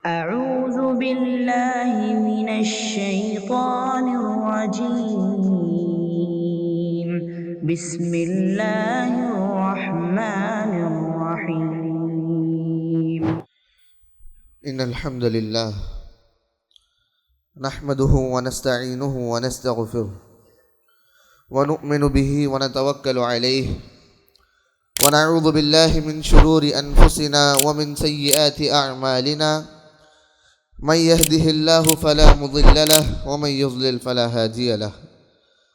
أعوذ بالله من الشيطان الرجيم. بسم الله الرحمن الرحيم. إن الحمد لله نحمده ونستعينه ونستغفره ونؤمن به ونتوكل عليه ونعوذ بالله من شرور أنفسنا ومن سيئات أعمالنا من يهده الله فلا مضل له ومن يضلل فلا هادي له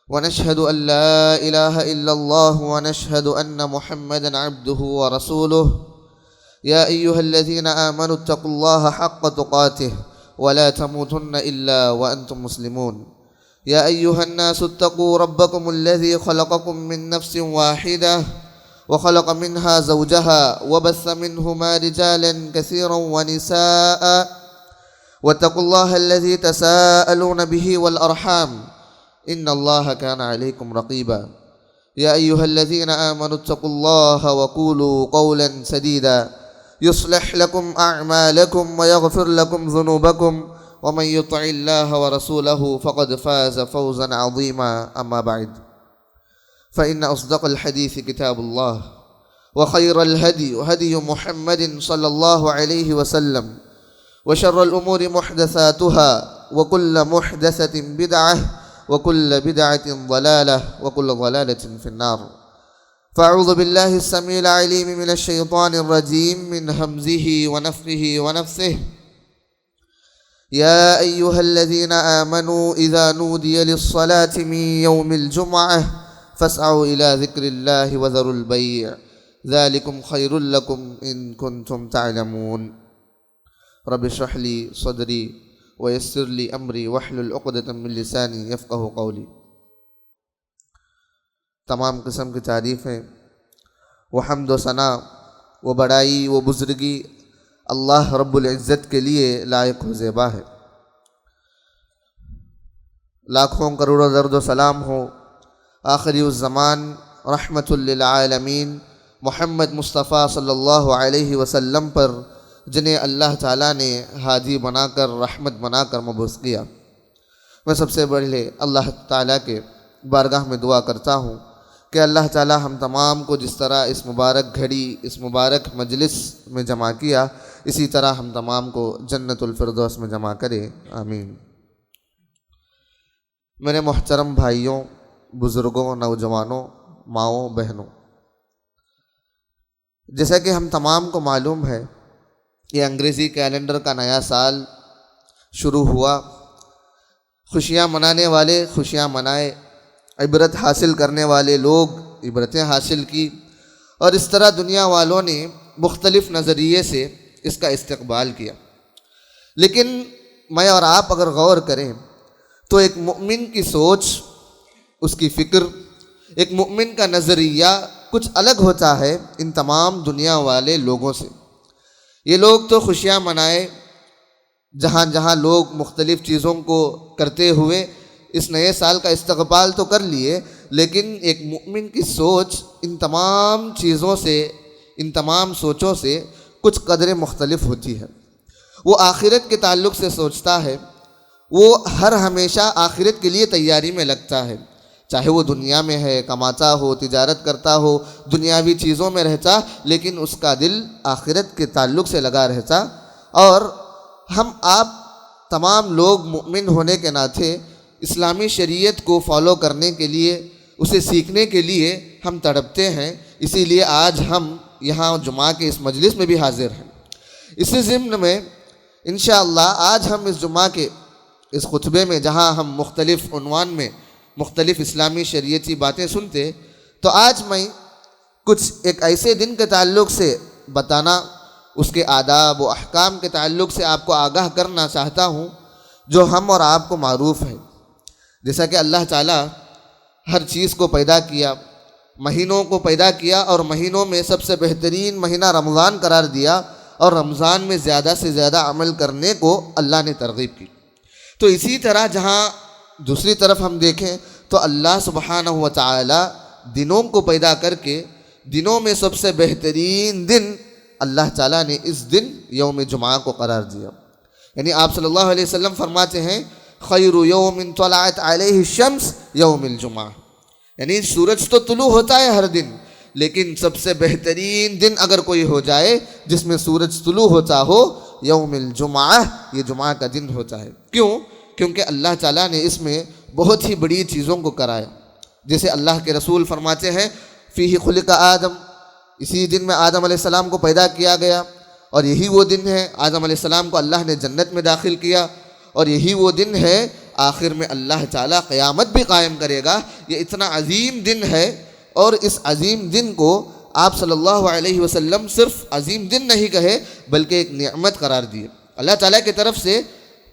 ونشهد أن لا إله إلا الله ونشهد أن محمدا عبده ورسوله يا أيها الذين آمنوا اتقوا الله حق تقاته ولا تموتن إلا وأنتم مسلمون يا أيها الناس اتقوا ربكم الذي خلقكم من نفس واحدة وخلق منها زوجها وبث منهما رجالا كثيرا ونساء واتقوا الله الذي تساءلون به والأرحام إن الله كان عليكم رقيبا يا أيها الذين آمنوا اتقوا الله وقولوا قولا سديدا يصلح لكم أعمالكم ويغفر لكم ذنوبكم ومن يطع الله ورسوله فقد فاز فوزا عظيما أما بعد فإن أصدق الحديث كتاب الله وخير الهدي هدي محمد صلى الله عليه وسلم وشر الأمور محدثاتها وكل محدثة بدعة وكل بدعة ضلالة وكل ضلالة في النار فأعوذ بالله السميع العليم من الشيطان الرجيم من همزه ونفخه ونفثه يا أيها الذين آمنوا إذا نودي للصلاة من يوم الجمعة فاسعوا إلى ذكر الله وذروا البيع ذلكم خير لكم إن كنتم تعلمون رب اشرح لي صدري ويسر لي أمري واحلل عقدة من لساني يفقهوا قولي۔ تمام قسم کی تعریفیں و حمد و ثنا و بڑائی و بزرگی اللہ رب العزت کے لیے لائق و زیبا ہے۔ لاکھوں کروڑوں درد و سلام ہو آخری الزمان رحمت للعالمین محمد مصطفیٰ صلی اللہ علیہ وسلم پر، جنہیں اللہ تعالیٰ نے ہادی بنا کر رحمت بنا کر مبعوث کیا۔ میں سب سے پہلے اللہ تعالیٰ کے بارگاہ میں دعا کرتا ہوں کہ اللہ تعالیٰ ہم تمام کو جس طرح اس مبارک گھڑی اس مبارک مجلس میں جمع کیا، اسی طرح ہم تمام کو جنت الفردوس میں جمع کرے، آمین۔ میرے محترم بھائیوں، بزرگوں، نوجوانوں، ماؤں، بہنوں، جیسا کہ ہم تمام کو معلوم ہے، یہ انگریزی کیلنڈر کا نیا سال شروع ہوا۔ خوشیاں منانے والے خوشیاں منائے، عبرت حاصل کرنے والے لوگ عبرتیں حاصل کی، اور اس طرح دنیا والوں نے مختلف نظریے سے اس کا استقبال کیا۔ لیکن میں اور آپ اگر غور کریں تو ایک مومن کی سوچ، اس کی فکر، ایک مومن کا نظریہ کچھ الگ ہوتا ہے ان تمام دنیا والے لوگوں سے۔ یہ لوگ تو خوشیاں منائے، جہاں جہاں لوگ مختلف چیزوں کو کرتے ہوئے اس نئے سال کا استقبال تو کر لیے، لیکن ایک مومن کی سوچ ان تمام چیزوں سے، ان تمام سوچوں سے کچھ قدریں مختلف ہوتی ہے۔ وہ آخرت کے تعلق سے سوچتا ہے، وہ ہر ہمیشہ آخرت کے لیے تیاری میں لگتا ہے، چاہے وہ دنیا میں ہے، کماتا ہو، تجارت کرتا ہو، دنیاوی چیزوں میں رہتا، لیکن اس کا دل آخرت کے تعلق سے لگا رہتا۔ اور ہم آپ تمام لوگ مومن ہونے کے ناطے اسلامی شریعت کو فالو کرنے کے لیے، اسے سیکھنے کے لیے ہم تڑپتے ہیں، اسی لیے آج ہم یہاں جمعہ کے اس مجلس میں بھی حاضر ہیں۔ اسی ضمن میں انشاءاللہ آج ہم اس جمعہ کے اس خطبے میں، جہاں ہم مختلف عنوان میں مختلف اسلامی شریعتی باتیں سنتے، تو آج میں کچھ ایک ایسے دن کے تعلق سے بتانا، اس کے آداب و احکام کے تعلق سے آپ کو آگاہ کرنا چاہتا ہوں، جو ہم اور آپ کو معروف ہے۔ جیسا کہ اللہ تعالیٰ ہر چیز کو پیدا کیا، مہینوں کو پیدا کیا، اور مہینوں میں سب سے بہترین مہینہ رمضان قرار دیا، اور رمضان میں زیادہ سے زیادہ عمل کرنے کو اللہ نے ترغیب کی۔ تو اسی طرح جہاں دوسری طرف ہم دیکھیں تو اللہ سبحانہ و تعالی دنوں کو پیدا کر کے دنوں میں سب سے بہترین دن اللہ تعالیٰ نے اس دن یوم جمعہ کو قرار دیا۔ یعنی آپ صلی اللہ علیہ وسلم فرماتے ہیں خیر یوم طلعت علیہ الشمس یوم الجمعہ، یعنی سورج تو طلوع ہوتا ہے ہر دن، لیکن سب سے بہترین دن اگر کوئی ہو جائے جس میں سورج طلوع ہوتا ہو، یوم الجمعہ، یہ جمعہ کا دن ہوتا ہے۔ کیوں؟ کیونکہ اللہ تعالیٰ نے اس میں بہت ہی بڑی چیزوں کو کرایا۔ جیسے اللہ کے رسول فرماتے ہیں فیہ خلق آدم، اسی دن میں آدم علیہ السلام کو پیدا کیا گیا، اور یہی وہ دن ہے آدم علیہ السلام کو اللہ نے جنت میں داخل کیا، اور یہی وہ دن ہے آخر میں اللہ تعالیٰ قیامت بھی قائم کرے گا۔ یہ اتنا عظیم دن ہے، اور اس عظیم دن کو آپ صلی اللہ علیہ وسلم صرف عظیم دن نہیں کہے بلکہ ایک نعمت قرار دیے۔ اللہ تعالیٰ کی طرف سے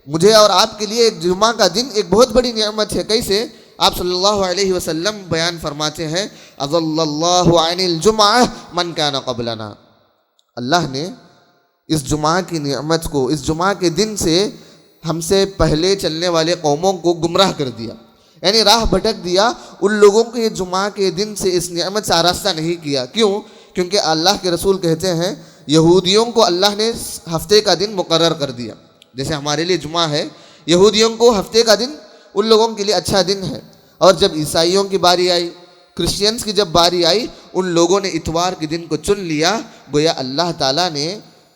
مجھے اور آپ کے لیے ایک جمعہ کا دن ایک بہت بڑی نعمت ہے۔ کیسے؟ آپ صلی اللہ علیہ وسلم بیان فرماتے ہیں اضل اللہ عن الجمعہ من کان قبلنا، اللہ نے اس جمعہ کی نعمت کو، اس جمعہ کے دن سے ہم سے پہلے چلنے والے قوموں کو گمراہ کر دیا، یعنی راہ بھٹک دیا۔ ان لوگوں کو یہ جمعہ کے دن سے اس نعمت سے آراستہ نہیں کیا۔ کیوں؟ کیونکہ اللہ کے رسول کہتے ہیں یہودیوں کو اللہ نے ہفتے کا دن مقرر کر دیا، جیسے ہمارے لیے جمعہ ہے، یہودیوں کو ہفتے کا دن ان لوگوں کے لیے اچھا دن ہے۔ اور جب عیسائیوں کی باری آئی، کرسچینس کی جب باری آئی، ان لوگوں نے اتوار کے دن کو چن لیا۔ گویا اللہ تعالیٰ نے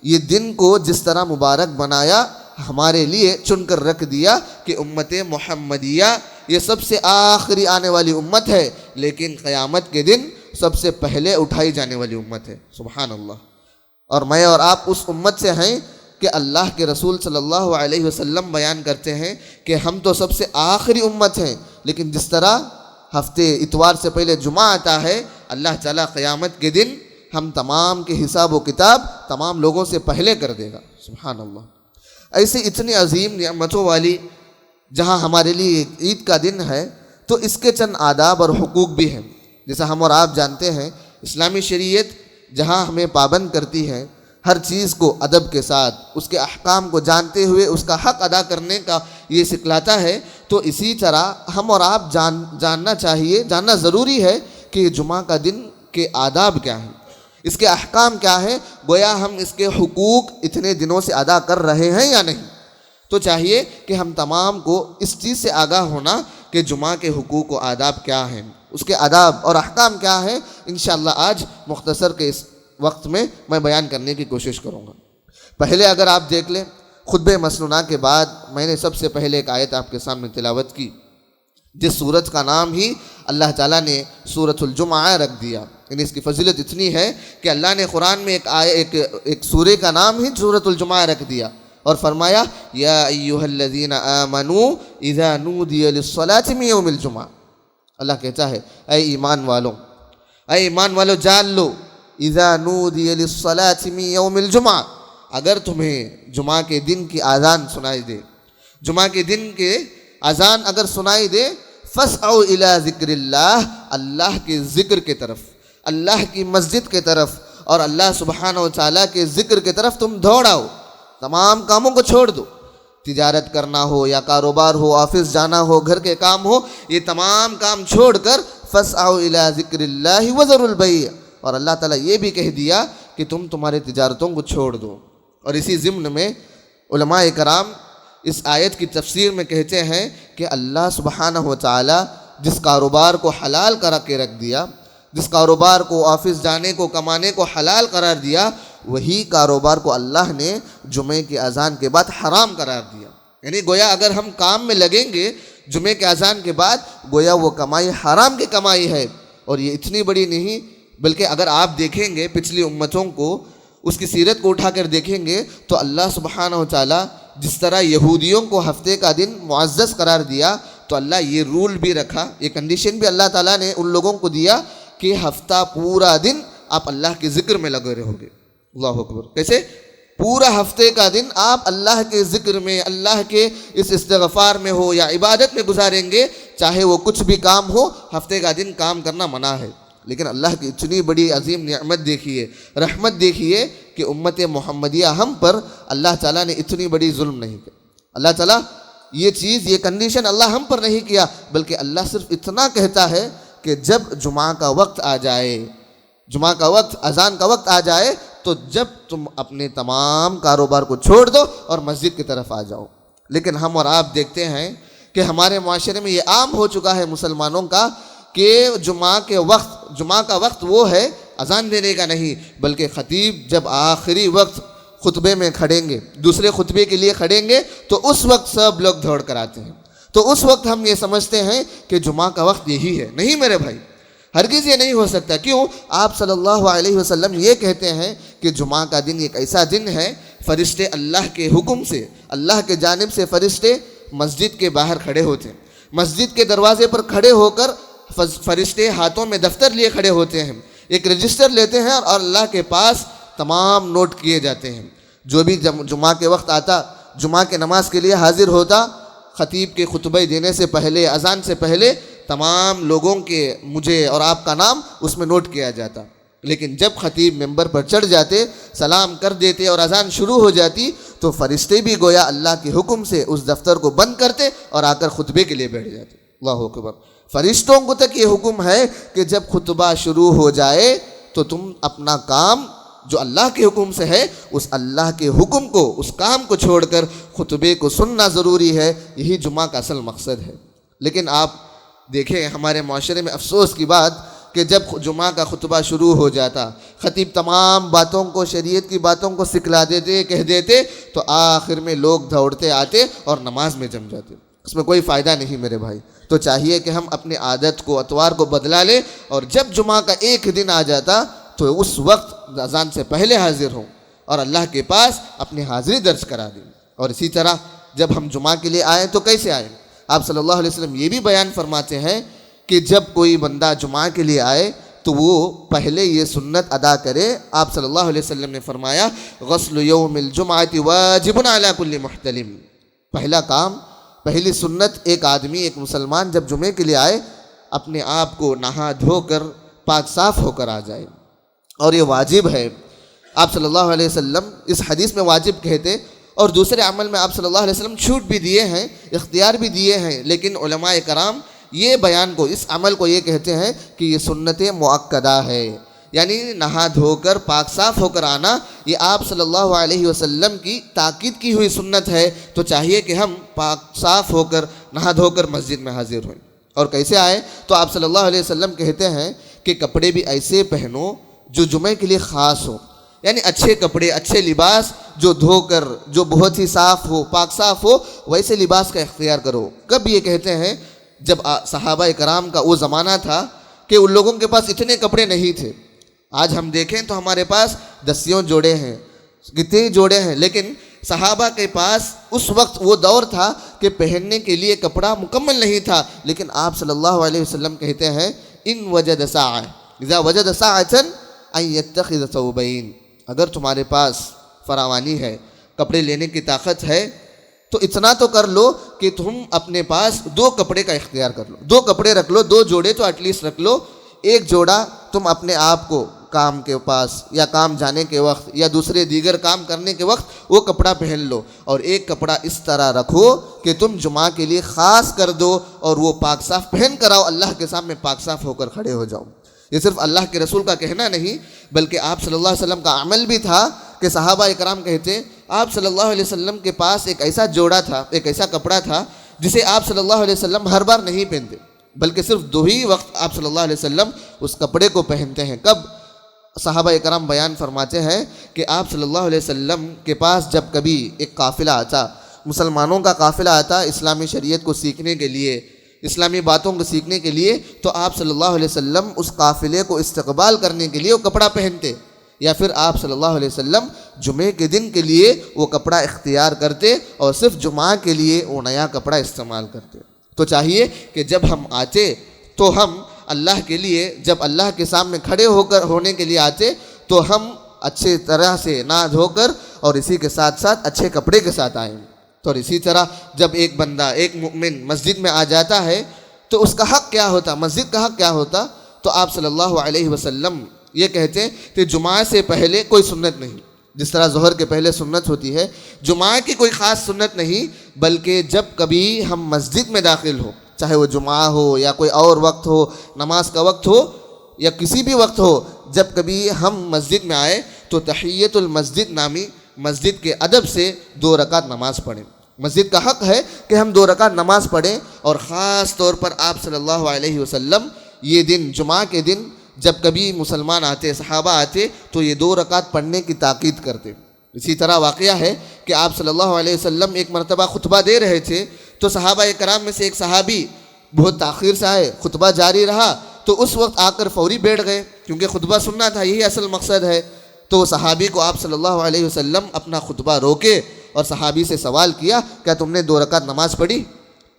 یہ دن کو جس طرح مبارک بنایا، ہمارے لیے چن کر رکھ دیا کہ امت محمدیہ یہ سب سے آخری آنے والی امت ہے، لیکن قیامت کے دن سب سے پہلے اٹھائی جانے والی امت ہے۔ سبحان اللہ۔ اور میں اور آپ اس امت سے ہیں کہ اللہ کے رسول صلی اللہ علیہ وسلم بیان کرتے ہیں کہ ہم تو سب سے آخری امت ہیں، لیکن جس طرح ہفتے اتوار سے پہلے جمعہ آتا ہے، اللہ تعالیٰ قیامت کے دن ہم تمام کے حساب و کتاب تمام لوگوں سے پہلے کر دے گا۔ سبحان اللہ۔ ایسی اتنی عظیم نعمتوں والی جہاں ہمارے لیے عید کا دن ہے، تو اس کے چند آداب اور حقوق بھی ہیں۔ جیسا ہم اور آپ جانتے ہیں، اسلامی شریعت جہاں ہمیں پابند کرتی ہے ہر چیز کو ادب کے ساتھ، اس کے احکام کو جانتے ہوئے اس کا حق ادا کرنے کا یہ سکھلاتا ہے، تو اسی طرح ہم اور آپ جاننا ضروری ہے کہ یہ جمعہ کا دن کے آداب کیا ہیں، اس کے احکام کیا ہیں، گویا ہم اس کے حقوق اتنے دنوں سے ادا کر رہے ہیں یا نہیں۔ تو چاہیے کہ ہم تمام کو اس چیز سے آگاہ ہونا کہ جمعہ کے حقوق و آداب کیا ہیں، اس کے آداب اور احکام کیا ہیں۔ انشاءاللہ آج مختصر کے اس وقت میں بیان کرنے کی کوشش کروں گا۔ پہلے اگر آپ دیکھ لیں، خطبہ مسنونہ کے بعد میں نے سب سے پہلے ایک آیت آپ کے سامنے تلاوت کی، جس سورت کا نام ہی اللہ تعالیٰ نے سورۃ الجمعہ رکھ دیا۔ یعنی اس کی فضیلت اتنی ہے کہ اللہ نے قرآن میں ایک سورے کا نام ہی سورۃ الجمعہ رکھ دیا، اور فرمایا یا ایھا الذین آمنوا اذا نودی للصلاۃ من یوم الجمعہ۔ اللہ کہتا ہے اے ایمان والو جان لو، اذا نودی للصلاۃ من یوم الجمعہ، اگر تمہیں جمعہ کے دن کی اذان سنائی دے، جمعہ کے دن کے اذان اگر سنائی دے، فاسعوا الی ذکر اللہ، اللہ کے ذکر کے طرف، اللہ کی مسجد کے طرف اور اللہ سبحانہ و تعالیٰ کے ذکر کے طرف تم دوڑ آؤ۔ تمام کاموں کو چھوڑ دو، تجارت کرنا ہو یا کاروبار ہو، آفس جانا ہو، گھر کے کام ہو، یہ تمام کام چھوڑ کر فاسعوا الی ذکر اللہ وذروا البیع، اور اللہ تعالیٰ یہ بھی کہہ دیا کہ تم تمہارے تجارتوں کو چھوڑ دو۔ اور اسی ضمن میں علماء کرام اس آیت کی تفسیر میں کہتے ہیں کہ اللہ سبحانہ و تعالیٰ جس کاروبار کو حلال کرا کے رکھ دیا، جس کاروبار کو آفس جانے کو کمانے کو حلال قرار دیا، وہی کاروبار کو اللہ نے جمعے کی اذان کے بعد حرام قرار دیا۔ یعنی گویا اگر ہم کام میں لگیں گے جمعے کے اذان کے بعد، گویا وہ کمائی حرام کی کمائی ہے۔ اور یہ اتنی بڑی نہیں، بلکہ اگر آپ دیکھیں گے پچھلی امتوں کو، اس کی سیرت کو اٹھا کر دیکھیں گے تو اللہ سبحانہ و تعالیٰ جس طرح یہودیوں کو ہفتے کا دن معزز قرار دیا، تو اللہ یہ رول بھی رکھا، یہ کنڈیشن بھی اللہ تعالیٰ نے ان لوگوں کو دیا کہ ہفتہ پورا دن آپ اللہ کے ذکر میں لگے رہو گے۔ اللہ اکبر۔ کیسے؟ پورا ہفتے کا دن آپ اللہ کے ذکر میں، اللہ کے اس استغفار میں ہو یا عبادت میں گزاریں گے، چاہے وہ کچھ بھی کام ہو، ہفتے کا دن کام کرنا منع ہے۔ لیکن اللہ کی اتنی بڑی عظیم نعمت دیکھیے، رحمت دیکھیے کہ امت محمدیہ ہم پر اللہ تعالیٰ نے اتنی بڑی ظلم نہیں کیا۔ اللہ تعالیٰ یہ چیز، یہ کنڈیشن اللہ ہم پر نہیں کیا، بلکہ اللہ صرف اتنا کہتا ہے کہ جب جمعہ کا وقت آ جائے، جمعہ کا وقت، اذان کا وقت آ جائے، تو جب تم اپنے تمام کاروبار کو چھوڑ دو اور مسجد کی طرف آ جاؤ۔ لیکن ہم اور آپ دیکھتے ہیں کہ ہمارے معاشرے میں یہ عام ہو چکا ہے مسلمانوں کا کہ جمعہ کا وقت وہ ہے اذان دینے کا نہیں، بلکہ خطیب جب آخری وقت خطبے میں کھڑیں گے، دوسرے خطبے کے لیے کھڑیں گے، تو اس وقت سب لوگ دوڑ کر آتے ہیں۔ تو اس وقت ہم یہ سمجھتے ہیں کہ جمعہ کا وقت یہی ہے۔ نہیں میرے بھائی، ہرگز یہ نہیں ہو سکتا۔ کیوں؟ آپ صلی اللہ علیہ وسلم یہ کہتے ہیں کہ جمعہ کا دن ایک ایسا دن ہے، فرشتے اللہ کے حکم سے، اللہ کے جانب سے فرشتے مسجد کے باہر کھڑے ہوتے ہیں، مسجد کے دروازے پر کھڑے ہو کر فرشتے ہاتھوں میں دفتر لیے کھڑے ہوتے ہیں، ایک رجسٹر لیتے ہیں اور اللہ کے پاس تمام نوٹ کیے جاتے ہیں۔ جو بھی جمعہ کے وقت آتا، جمعہ کے نماز کے لیے حاضر ہوتا، خطیب کے خطبہ دینے سے پہلے، اذان سے پہلے تمام لوگوں کے مجھے اور آپ کا نام اس میں نوٹ کیا جاتا۔ لیکن جب خطیب ممبر پر چڑھ جاتے، سلام کر دیتے اور اذان شروع ہو جاتی، تو فرشتے بھی گویا اللہ کے حکم سے اس دفتر کو بند کرتے اور آ کر خطبے کے لیے بیٹھ جاتے۔ اللہ اکبر۔ فرشتوں کو تک یہ حکم ہے کہ جب خطبہ شروع ہو جائے تو تم اپنا کام جو اللہ کے حکم سے ہے، اس اللہ کے حکم کو، اس کام کو چھوڑ کر خطبے کو سننا ضروری ہے۔ یہی جمعہ کا اصل مقصد ہے۔ لیکن آپ دیکھیں ہمارے معاشرے میں افسوس کی بات کہ جب جمعہ کا خطبہ شروع ہو جاتا، خطیب تمام باتوں کو، شریعت کی باتوں کو سکھلا دیتے، کہہ دیتے، تو آخر میں لوگ دوڑتے آتے اور نماز میں جم جاتے۔ اس میں کوئی فائدہ نہیں میرے بھائی۔ تو چاہیے کہ ہم اپنی عادت کو، اطوار کو بدلا لیں، اور جب جمعہ کا ایک دن آ جاتا تو اس وقت اذان سے پہلے حاضر ہوں اور اللہ کے پاس اپنی حاضری درج کرا دیں۔ اور اسی طرح جب ہم جمعہ کے لیے آئیں تو کیسے آئیں؟ آپ صلی اللہ علیہ وسلم یہ بھی بیان فرماتے ہیں کہ جب کوئی بندہ جمعہ کے لیے آئے تو وہ پہلے یہ سنت ادا کرے۔ آپ صلی اللہ علیہ وسلم نے فرمایا غسل یوم الجمعۃ واجب علی کل محتلم۔ پہلا کام، پہلی سنت، ایک آدمی، ایک مسلمان جب جمعے کے لیے آئے اپنے آپ کو نہا دھو کر پاک صاف ہو کر آ جائے، اور یہ واجب ہے۔ آپ صلی اللہ علیہ وسلم اس حدیث میں واجب کہتے، اور دوسرے عمل میں آپ صلی اللہ علیہ وسلم چھوٹ بھی دیے ہیں، اختیار بھی دیے ہیں، لیکن علماء کرام یہ بیان کو، اس عمل کو یہ کہتے ہیں کہ یہ سنت مؤکدہ ہے، یعنی نہا دھو کر پاک صاف ہو کر آنا، یہ آپ صلی اللہ علیہ وسلم کی تاکید کی ہوئی سنت ہے۔ تو چاہیے کہ ہم پاک صاف ہو کر، نہا دھو کر مسجد میں حاضر ہوئیں۔ اور کیسے آئے؟ تو آپ صلی اللہ علیہ وسلم کہتے ہیں کہ کپڑے بھی ایسے پہنو جو جمعے کے لیے خاص ہو، یعنی اچھے کپڑے، اچھے لباس جو دھو کر، جو بہت ہی صاف ہو، پاک صاف ہو، ویسے لباس کا اختیار کرو۔ کب یہ کہتے ہیں؟ جب صحابہ کرام کا وہ زمانہ تھا کہ ان لوگوں کے پاس اتنے کپڑے نہیں تھے۔ آج ہم دیکھیں تو ہمارے پاس دسیوں جوڑے ہیں، کتنے جوڑے ہیں، لیکن صحابہ کے پاس اس وقت وہ دور تھا کہ پہننے کے لیے کپڑا مکمل نہیں تھا، لیکن آپ صلی اللہ علیہ وسلم کہتے ہیں ان وجد ساعہ اذا وجد ساعۃ ان یتخذ ثوبین، اگر تمہارے پاس فراوانی ہے، کپڑے لینے کی طاقت ہے، تو اتنا تو کر لو کہ تم اپنے پاس 2 کپڑے کا اختیار کر لو، 2 کپڑے رکھ لو، 2 جوڑے تو ایٹ لیسٹ رکھ لو۔ ایک جوڑا تم اپنے آپ کو کام کے پاس یا کام جانے کے وقت یا دوسرے دیگر کام کرنے کے وقت وہ کپڑا پہن لو، اور ایک کپڑا اس طرح رکھو کہ تم جمعہ کے لیے خاص کر دو، اور وہ پاک صاف پہن کر آؤ، اللہ کے سامنے پاک صاف ہو کر کھڑے ہو جاؤ۔ یہ صرف اللہ کے رسول کا کہنا نہیں، بلکہ آپ صلی اللہ علیہ وسلم کا عمل بھی تھا کہ صحابہ اکرام کہتے آپ صلی اللہ علیہ وسلم کے پاس ایک ایسا جوڑا تھا، ایک ایسا کپڑا تھا جسے آپ صلی اللہ علیہ وسلم ہر بار نہیں پہنتے، بلکہ صرف 2 ہی وقت آپ صلی اللہ علیہ وسلم اس کپڑے کو پہنتے ہیں۔ کب؟ صحابہ اکرام بیان فرماتے ہیں کہ آپ صلی اللہ علیہ وسلم کے پاس جب کبھی ایک قافلہ آتا، مسلمانوں کا قافلہ آتا اسلامی شریعت کو سیکھنے کے لیے، اسلامی باتوں کو سیکھنے کے لیے، تو آپ صلی اللہ علیہ وسلم اس قافلے کو استقبال کرنے کے لیے وہ کپڑا پہنتے، یا پھر آپ صلی اللہ علیہ وسلم جمعے کے دن کے لیے وہ کپڑا اختیار کرتے اور صرف جمعہ کے لیے وہ نیا کپڑا استعمال کرتے۔ تو چاہیے کہ جب ہم آتے تو ہم اللہ کے لیے، جب اللہ کے سامنے کھڑے ہونے کے لیے آتے تو ہم اچھے طرح سے نہا دھو کر اور اسی کے ساتھ ساتھ اچھے کپڑے کے ساتھ آئیں۔ تو اور اسی طرح جب ایک بندہ، ایک مومن مسجد میں آ جاتا ہے تو اس کا حق کیا ہوتا، مسجد کا حق کیا ہوتا؟ تو آپ صلی اللہ علیہ وسلم یہ کہتے ہیں کہ جمعہ سے پہلے کوئی سنت نہیں، جس طرح ظہر کے پہلے سنت ہوتی ہے، جمعہ کی کوئی خاص سنت نہیں، بلکہ جب کبھی ہم مسجد میں داخل ہو، چاہے وہ جمعہ ہو یا کوئی اور وقت ہو، نماز کا وقت ہو یا کسی بھی وقت ہو، جب کبھی ہم مسجد میں آئے تو تو تحیت المسجد نامی مسجد کے ادب سے 2 رکعت نماز پڑھیں۔ مسجد کا حق ہے کہ ہم 2 رکعت نماز پڑھیں، اور خاص طور پر آپ صلی اللہ علیہ وسلم یہ دن جمعہ کے دن جب کبھی مسلمان آتے، صحابہ آتے، تو یہ 2 رکعت پڑھنے کی تاکید کرتے۔ اسی طرح واقعہ ہے کہ آپ صلی اللہ علیہ وسلم ایک مرتبہ خطبہ دے رہے تھے، تو صحابہ کرام میں سے ایک صحابی بہت تاخیر سے آئے، خطبہ جاری رہا، تو اس وقت آ کر فوری بیٹھ گئے، کیونکہ خطبہ سننا تھا، یہی اصل مقصد ہے۔ تو صحابی کو آپ صلی اللہ علیہ وسلم اپنا خطبہ روکے اور صحابی سے سوال کیا، کیا تم نے 2 رکعت نماز پڑھی؟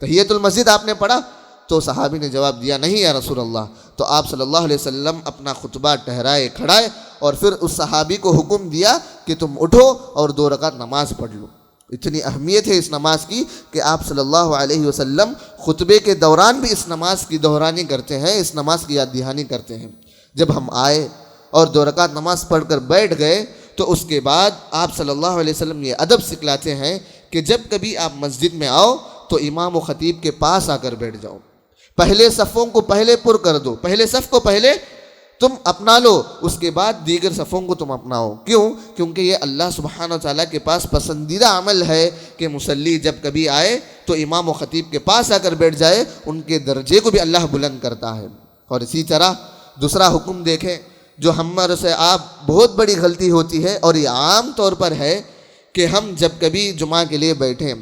تحیت المسجد آپ نے پڑھا؟ تو صحابی نے جواب دیا، نہیں یا رسول اللہ۔ تو آپ صلی اللہ علیہ وسلم اپنا خطبہ ٹھہرائے کھڑائے، اور پھر اس صحابی کو حکم دیا کہ تم اٹھو اور 2 رکعت نماز پڑھ لو۔ اتنی اہمیت ہے اس نماز کی کہ آپ صلی اللہ علیہ وسلم خطبے کے دوران بھی اس نماز کی دہرانی کرتے ہیں، اس نماز کی یاد دہانی کرتے ہیں۔ جب ہم آئے اور 2 رکعت نماز پڑھ کر بیٹھ گئے، تو اس کے بعد آپ صلی اللہ علیہ وسلم یہ ادب سکھلاتے ہیں کہ جب کبھی آپ مسجد میں آؤ تو امام و خطیب کے پاس آ کر بیٹھ جاؤ، پہلے صفوں کو پہلے پر کر دو، پہلے صف کو پہلے تم اپنا لو، اس کے بعد دیگر صفوں کو تم اپناؤ۔ کیوں؟ کیونکہ یہ اللہ سبحانہ و تعالیٰ کے پاس پسندیدہ عمل ہے کہ مصلی جب کبھی آئے تو امام و خطیب کے پاس آ کر بیٹھ جائے، ان کے درجے کو بھی اللہ بلند کرتا ہے۔ اور اسی طرح دوسرا حکم دیکھیں جو ہمارے سے آپ بہت بڑی غلطی ہوتی ہے، اور یہ عام طور پر ہے کہ ہم جب کبھی جمعہ کے لیے بیٹھیں،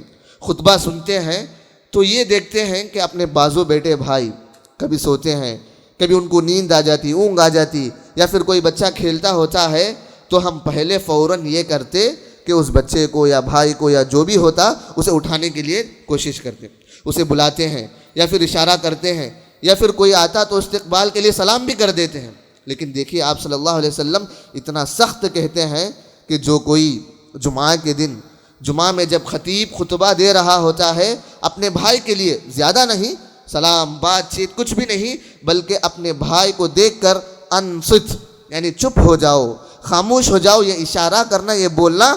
خطبہ سنتے ہیں، تو یہ دیکھتے ہیں کہ اپنے بازو بیٹے بھائی کبھی سوتے ہیں، کبھی ان کو نیند آ جاتی، اونگ آ جاتی، یا پھر کوئی بچہ کھیلتا ہوتا ہے، تو ہم پہلے فوراً یہ کرتے کہ اس بچے کو یا بھائی کو یا جو بھی ہوتا اسے اٹھانے کے لیے کوشش کرتے، اسے بلاتے ہیں یا پھر اشارہ کرتے ہیں، یا پھر کوئی آتا تو استقبال کے لیے سلام بھی کر دیتے ہیں۔ لیکن دیکھیے آپ صلی اللہ علیہ وسلم اتنا سخت کہتے ہیں کہ جو کوئی جمعہ کے دن جمعہ میں جب خطیب خطبہ دے رہا ہوتا ہے، اپنے بھائی کے لیے زیادہ نہیں، سلام بات چیت کچھ بھی نہیں، بلکہ اپنے بھائی کو دیکھ کر انصت یعنی چپ ہو جاؤ، خاموش ہو جاؤ، یہ اشارہ کرنا، یہ بولنا،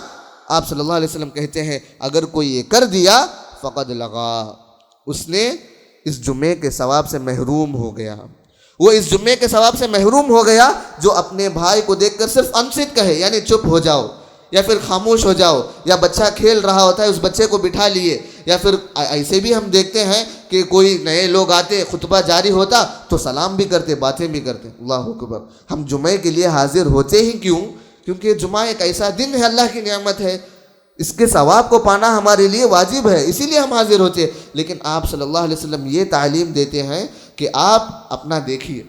آپ صلی اللہ علیہ وسلم کہتے ہیں اگر کوئی یہ کر دیا فقد لغا، اس نے اس جمعے کے ثواب سے محروم ہو گیا، وہ اس جمعے کے ثواب سے محروم ہو گیا جو اپنے بھائی کو دیکھ کر صرف انصت کہے، یعنی چپ ہو جاؤ یا پھر خاموش ہو جاؤ، یا بچہ کھیل رہا ہوتا ہے اس بچے کو بٹھا لیے، یا پھر ایسے بھی ہم دیکھتے ہیں کہ کوئی نئے لوگ آتے، خطبہ جاری ہوتا تو سلام بھی کرتے، باتیں بھی کرتے۔ اللہ اکبر، ہم جمعے کے لیے حاضر ہوتے ہی کیوں؟ کیونکہ جمعہ ایک ایسا دن ہے، اللہ کی نعمت ہے، اس کے ثواب کو پانا ہمارے لیے واجب ہے، اسی لیے ہم حاضر ہوتے ہیں۔ لیکن آپ صلی اللہ علیہ وسلم یہ تعلیم دیتے ہیں کہ آپ اپنا دیکھیے،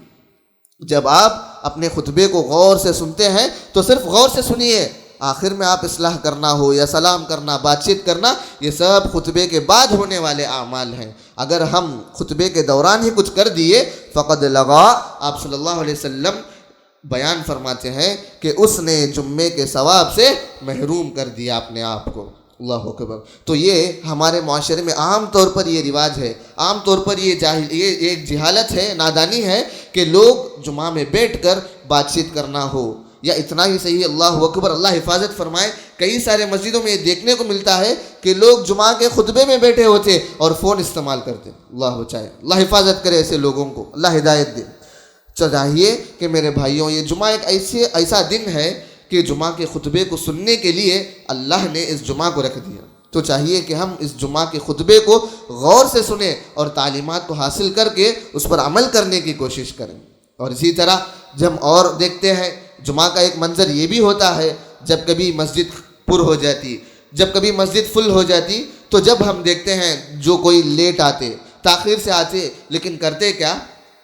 جب آپ اپنے خطبے کو غور سے سنتے ہیں تو صرف غور سے سنیے، آخر میں آپ اصلاح کرنا ہو یا سلام کرنا، بات چیت کرنا، یہ سب خطبے کے بعد ہونے والے اعمال ہیں۔ اگر ہم خطبے کے دوران ہی کچھ کر دیے فقد لغا، آپ صلی اللہ علیہ وسلم بیان فرماتے ہیں کہ اس نے جمعے کے ثواب سے محروم کر دیا اپنے آپ کو۔ اللہ اکبر۔ تو یہ ہمارے معاشرے میں عام طور پر یہ رواج ہے، عام طور پر یہ ایک جہالت ہے، نادانی ہے کہ لوگ جمعہ میں بیٹھ کر بات چیت کرنا ہو، یا اتنا ہی صحیح، اللہ اکبر، اللہ حفاظت فرمائے، کئی سارے مسجدوں میں یہ دیکھنے کو ملتا ہے کہ لوگ جمعہ کے خطبے میں بیٹھے ہوتے اور فون استعمال کرتے۔ اللہ بچائے، اللہ حفاظت کرے ایسے لوگوں کو، اللہ ہدایت دے۔ چاہیے کہ میرے بھائیوں، یہ جمعہ ایک ایسا دن ہے کہ جمعہ کے خطبے کو سننے کے لیے اللہ نے اس جمعہ کو رکھ دیا، تو چاہیے کہ ہم اس جمعہ کے خطبے کو غور سے سنیں اور تعلیمات کو حاصل کر کے اس پر عمل کرنے کی کوشش کریں۔ اور اسی طرح جب اور دیکھتے ہیں جمعہ کا ایک منظر یہ بھی ہوتا ہے، جب کبھی مسجد پر ہو جاتی، جب کبھی مسجد فل ہو جاتی، تو جب ہم دیکھتے ہیں جو کوئی لیٹ آتے، تاخیر سے آتے، لیکن کرتے کیا؟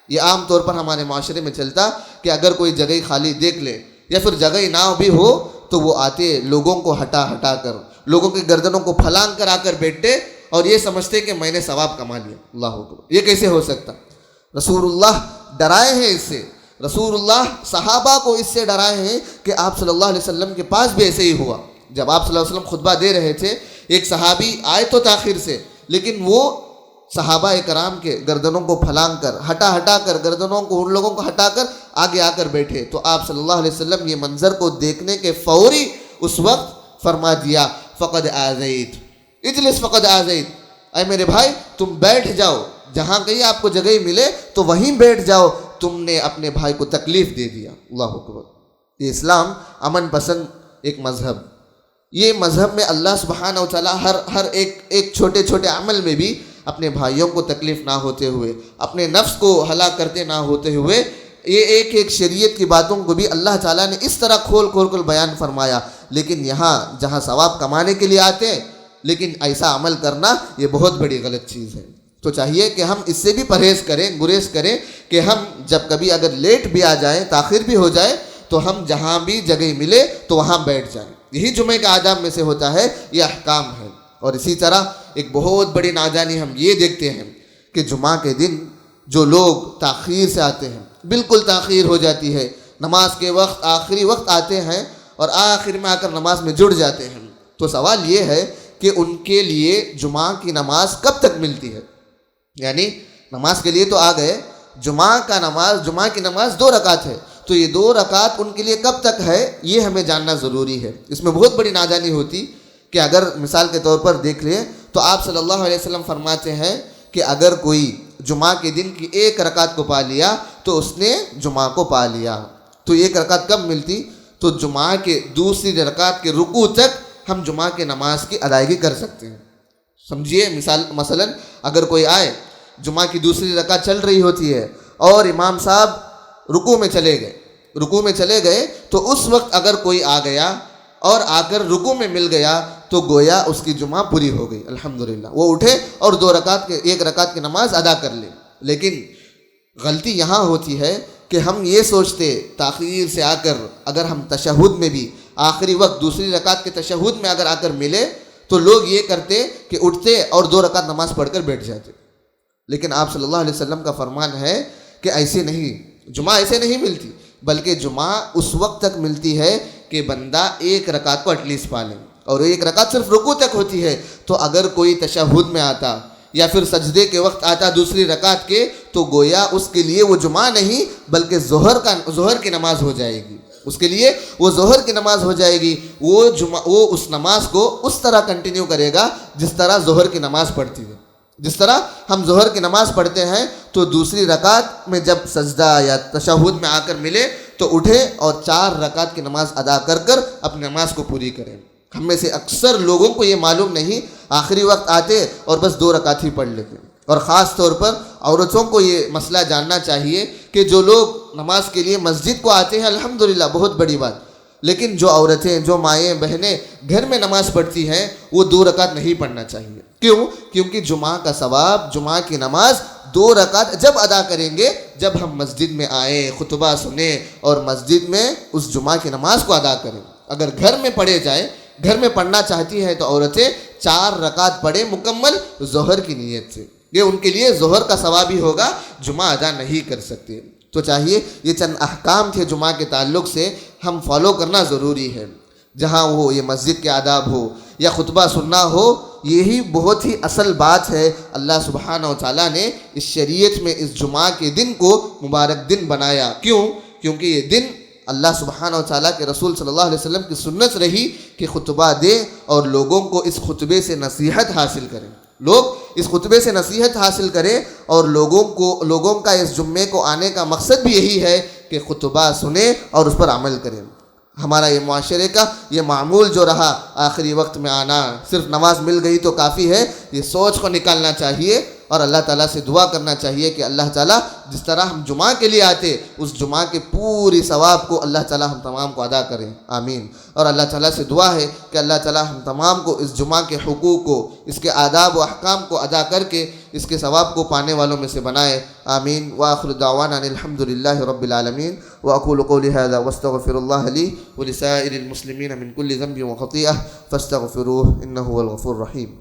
یہ عام طور پر ہمارے معاشرے میں چلتا کہ اگر کوئی جگہ خالی دیکھ لے یا پھر جگہ نہ بھی ہو تو وہ آتے لوگوں کو ہٹا کر، لوگوں کی گردنوں کو پھلانگ کر آ کر بیٹھتے اور یہ سمجھتے کہ میں نے ثواب کما لیا۔ اللہ اکبر، یہ کیسے ہو سکتا؟ رسول اللہ ڈرائے ہیں اس سے، رسول اللہ صحابہ کو اس سے ڈرائے ہیں کہ آپ صلی اللہ علیہ وسلم کے پاس بھی ایسے ہی ہوا۔ جب آپ صلی اللہ علیہ وسلم خطبہ دے رہے تھے، ایک صحابی آئے تو تاخیر سے، لیکن وہ صحابہ کرام کے گردنوں کو پھلانگ کر، ہٹا کر گردنوں کو، ان لوگوں کو ہٹا کر آگے آ کر بیٹھے، تو آپ صلی اللہ علیہ وسلم یہ منظر کو دیکھنے کے فوری اس وقت فرما دیا فقد آذیت، اجلس فقد آذیت، اے میرے بھائی تم بیٹھ جاؤ، جہاں کہیں آپ کو جگہ ملے تو وہیں بیٹھ جاؤ، تم نے اپنے بھائی کو تکلیف دے دیا۔ اللہ اکبر۔ یہ اسلام امن پسند ایک مذہب، یہ مذہب میں اللہ سبحانہ و تعالیٰ ہر ایک چھوٹے چھوٹے عمل میں بھی اپنے بھائیوں کو تکلیف نہ ہوتے ہوئے، اپنے نفس کو ہلاک کرتے نہ ہوتے ہوئے، یہ ایک شریعت کی باتوں کو بھی اللہ تعالیٰ نے اس طرح کھول کر بیان فرمایا. لیکن یہاں جہاں ثواب کمانے کے لیے آتے ہیں، لیکن ایسا عمل کرنا یہ بہت بڑی غلط چیز ہے. تو چاہیے کہ ہم اس سے بھی پرہیز کریں، گریز کریں کہ ہم جب کبھی اگر لیٹ بھی آ جائیں، تاخیر بھی ہو جائے، تو ہم جہاں بھی جگہ ملے تو وہاں بیٹھ جائیں. یہی جمعے کے آداب میں سے ہوتا ہے، یہ احکام ہے. اور اسی طرح ایک بہت بڑی نادانی ہم یہ دیکھتے ہیں کہ جمعہ کے دن جو لوگ تاخیر سے آتے ہیں، بالکل تاخیر ہو جاتی ہے، نماز کے وقت آخری وقت آتے ہیں اور آخر میں آ کر نماز میں جڑ جاتے ہیں. تو سوال یہ ہے کہ ان کے لیے جمعہ کی نماز کب تک ملتی ہے؟ یعنی نماز کے لیے تو آ گئے، جمعہ کی نماز 2 رکعت ہے، تو یہ 2 رکعت ان کے لیے کب تک ہے، یہ ہمیں جاننا ضروری ہے. اس میں بہت بڑی نادانی ہوتی کہ اگر مثال کے طور پر دیکھ لیں تو آپ صلی اللہ علیہ وسلم فرماتے ہیں کہ اگر کوئی جمعہ کے دن کی 1 رکعت کو پا لیا تو اس نے جمعہ کو پا لیا. تو 1 رکعت کب ملتی؟ تو جمعہ کے دوسری رکعت کے رکوع تک ہم جمعہ کے نماز کی ادائیگی کر سکتے ہیں. سمجھیے، مثلا اگر کوئی آئے، جمعہ کی دوسری رکعت چل رہی ہوتی ہے اور امام صاحب رکوع میں چلے گئے تو اس وقت اگر کوئی آ گیا اور آ کر رکوع میں مل گیا تو گویا اس کی جمعہ پوری ہو گئی، الحمدللہ. وہ اٹھے اور 1 رکعت کی نماز ادا کر لے. لیکن غلطی یہاں ہوتی ہے کہ ہم یہ سوچتے تاخیر سے آ کر اگر ہم تشہد میں بھی آخری وقت دوسری رکعت کے تشہد میں اگر آ کر ملے تو لوگ یہ کرتے کہ اٹھتے اور 2 رکعت نماز پڑھ کر بیٹھ جاتے. لیکن آپ صلی اللہ علیہ وسلم کا فرمان ہے کہ ایسے نہیں، جمعہ ایسے نہیں ملتی، بلکہ جمعہ اس وقت تک ملتی ہے کہ بندہ 1 رکعت کو ایٹ لیسٹ پا لے. اور 1 رکعت صرف رکوع تک ہوتی ہے. تو اگر کوئی تشہد میں آتا یا پھر سجدے کے وقت آتا دوسری رکعت کے، تو گویا اس کے لیے وہ جمعہ نہیں بلکہ ظہر کی نماز ہو جائے گی. اس کے لیے وہ ظہر کی نماز ہو جائے گی. وہ اس نماز کو اس طرح کنٹینیو کرے گا جس طرح ظہر کی نماز پڑھتی ہے. جس طرح ہم ظہر کی نماز پڑھتے ہیں تو دوسری رکعت میں جب سجدہ یا تشہد میں آ کر ملے تو اٹھے اور 4 رکعت کی نماز ادا کر اپنی نماز کو پوری کریں. ہم میں سے اکثر لوگوں کو یہ معلوم نہیں، آخری وقت آتے اور بس 2 رکعت ہی پڑھ لیتے. اور خاص طور پر عورتوں کو یہ مسئلہ جاننا چاہیے کہ جو لوگ نماز کے لیے مسجد کو آتے ہیں، الحمدللہ بہت بڑی بات، لیکن جو عورتیں، جو مائیں بہنیں گھر میں نماز پڑھتی ہیں وہ 2 رکعت نہیں پڑھنا چاہیے. کیوں؟ کیونکہ جمعہ کا ثواب، جمعہ کی نماز 2 رکعت جب ادا کریں گے جب ہم مسجد میں آئیں، خطبہ سنیں اور مسجد میں اس جمعہ کی نماز کو ادا کریں. اگر گھر میں پڑھے جائے، گھر میں پڑھنا چاہتی ہیں تو عورتیں 4 رکعت پڑھیں مکمل ظہر کی نیت سے. یہ ان کے لیے ظہر کا ثواب ہی ہوگا، جمعہ ادا نہیں کر سکتے. تو چاہیے یہ چند احکام تھے جمعہ کے تعلق سے، ہم فالو کرنا ضروری ہے. جہاں وہ یہ مسجد کے آداب ہو یا خطبہ سننا ہو، یہی بہت ہی اصل بات ہے. اللہ سبحانہ و تعالیٰ نے اس شریعت میں اس جمعہ کے دن کو مبارک دن بنایا. کیوں؟ کیونکہ یہ دن اللہ سبحانہ و تعالیٰ کے رسول صلی اللہ علیہ وسلم کی سنت رہی کہ خطبہ دے اور لوگوں کو اس خطبے سے نصیحت حاصل کریں. لوگ اس خطبے سے نصیحت حاصل کریں اور لوگوں کا اس جمعے کو آنے کا مقصد بھی یہی ہے کہ خطبہ سنیں اور اس پر عمل کریں. ہمارا یہ معاشرے کا یہ معمول جو رہا آخری وقت میں آنا، صرف نماز مل گئی تو کافی ہے، یہ سوچ کو نکالنا چاہیے اور اللہ تعالیٰ سے دعا کرنا چاہیے کہ اللہ تعالیٰ جس طرح ہم جمعہ کے لیے آتے اس جمعہ کے پوری ثواب کو اللہ تعالیٰ ہم تمام کو ادا کریں. آمین. اور اللہ تعالیٰ سے دعا ہے کہ اللہ تعالیٰ ہم تمام کو اس جمعہ کے حقوق کو، اس کے آداب و احکام کو ادا کر کے اس کے ثواب کو پانے والوں میں سے بنائے. آمین. وآخر دعوانا الحمدللہ رب العالمین. وأقول قولي هذا واستغفر الله لي ولسائر المسلمين من كل ذنب وخطيئة فاستغفروه إنه هو الغفور الرحيم.